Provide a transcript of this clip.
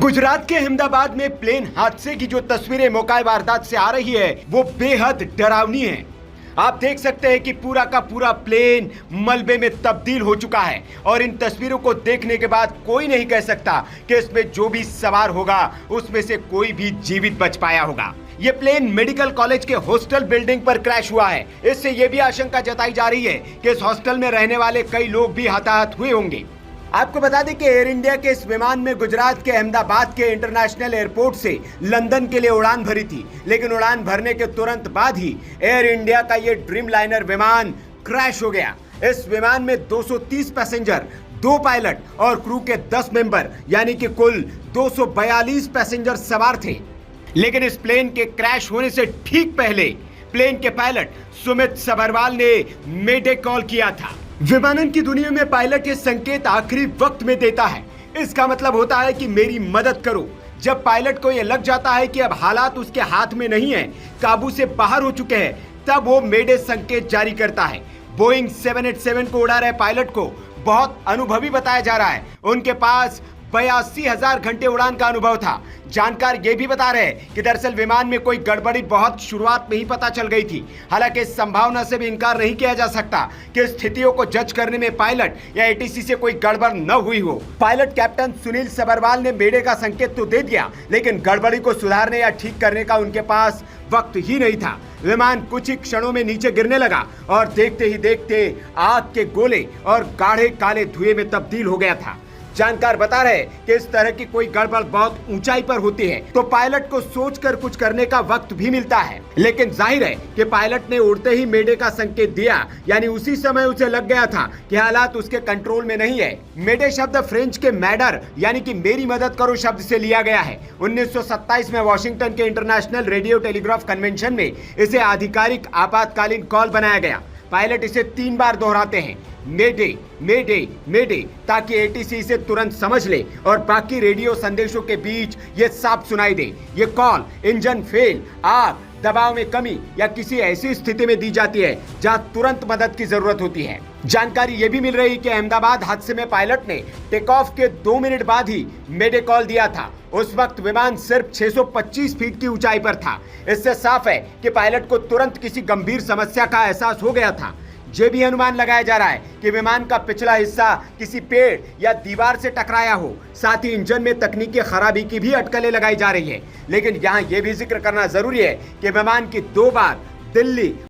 गुजरात के अहमदाबाद में प्लेन हादसे की जो तस्वीरें मौका वारदात से आ रही है वो बेहद डरावनी है। आप देख सकते हैं कि पूरा का पूरा प्लेन मलबे में तब्दील हो चुका है और इन तस्वीरों को देखने के बाद कोई नहीं कह सकता कि इसमें जो भी सवार होगा उसमें से कोई भी जीवित बच पाया होगा। ये प्लेन मेडिकल कॉलेज के हॉस्टल बिल्डिंग पर क्रैश हुआ है। इससे यह भी आशंका जताई जा रही है कि इस हॉस्टल में रहने वाले कई लोग भी हताहत हुए होंगे। आपको बता दें कि एयर इंडिया के इस विमान में गुजरात के अहमदाबाद के इंटरनेशनल एयरपोर्ट से लंदन के लिए उड़ान भरी थी, लेकिन उड़ान भरने के तुरंत बाद ही एयर इंडिया का ये ड्रीम लाइनर विमान क्रैश हो गया। इस विमान में 230 पैसेंजर, 2 पायलट और क्रू के 10 मेंबर यानी कि कुल 242 पैसेंजर सवार थे। लेकिन इस प्लेन के क्रैश होने से ठीक पहले प्लेन के पायलट सुमित सबरवाल ने मेडे कॉल किया था। विमानन की दुनिया में पायलट ये संकेत आखिरी वक्त में देता है। इसका मतलब होता है कि मेरी मदद करो। जब पायलट को यह लग जाता है कि अब हालात उसके हाथ में नहीं है, काबू से बाहर हो चुके हैं, तब वो मेडे संकेत जारी करता है। बोइंग 787 को उड़ा रहे पायलट को बहुत अनुभवी बताया जा रहा है। उनके पास 82,000 घंटे उड़ान का अनुभव था। जानकार ये भी बता रहे हैं कि दरअसल विमान में कोई गड़बड़ी बहुत शुरुआत में ही पता चल गई थी। हालांकि इस संभावना से भी इनकार नहीं किया जा सकता कि स्थितियों को जज करने में पायलट या एटीसी से कोई गड़बड़ न हुई हो। पायलट कैप्टन सुनील सबरवाल ने मेडे का संकेत तो दे दिया, लेकिन गड़बड़ी को सुधारने या ठीक करने का उनके पास वक्त ही नहीं था। विमान कुछ ही क्षणों में नीचे गिरने लगा और देखते ही देखते आग के गोले और गाढ़े काले धुएं में तब्दील हो गया था। जानकार बता रहे कि इस तरह की कोई गड़बड़ बहुत ऊंचाई पर होती है तो पायलट को सोचकर कुछ करने का वक्त भी मिलता है, लेकिन जाहिर है कि पायलट ने उड़ते ही मेडे का संकेत दिया, यानी उसी समय उसे लग गया था कि हालात उसके कंट्रोल में नहीं है। मेडे शब्द फ्रेंच के मैडर यानी कि मेरी मदद करो शब्द से लिया गया है। 1927 में वॉशिंगटन के इंटरनेशनल रेडियो टेलीग्राफ कन्वेंशन में इसे आधिकारिक आपातकालीन कॉल बनाया गया। पायलट इसे 3 बार दोहराते हैं, मेडे मेडे मेडे, ताकि एटीसी इसे तुरंत समझ ले और बाकी रेडियो संदेशों के बीच ये साफ सुनाई दे। ये कॉल इंजन फेल, आग, दबाव में कमी या किसी ऐसी स्थिति में दी जाती है जहां तुरंत मदद की जरूरत होती है। जानकारी ये भी मिल रही कि अहमदाबाद हादसे में पायलट ने टेक ऑफ के 2 मिनट बाद ही मेडे कॉल दिया था। उस वक्त विमान सिर्फ 625 फीट की ऊंचाई पर था। इससे साफ है कि पायलट को तुरंत किसी गंभीर समस्या का एहसास हो गया था। ये भी अनुमान लगाया जा रहा है कि विमान का पिछला हिस्सा किसी पेड़ या दीवार से टकराया हो। साथ ही इंजन में तकनीकी खराबी की भी अटकलें लगाई जा रही है। लेकिन यहाँ ये भी जिक्र करना जरूरी है कि विमान की 2 बार दिल्ली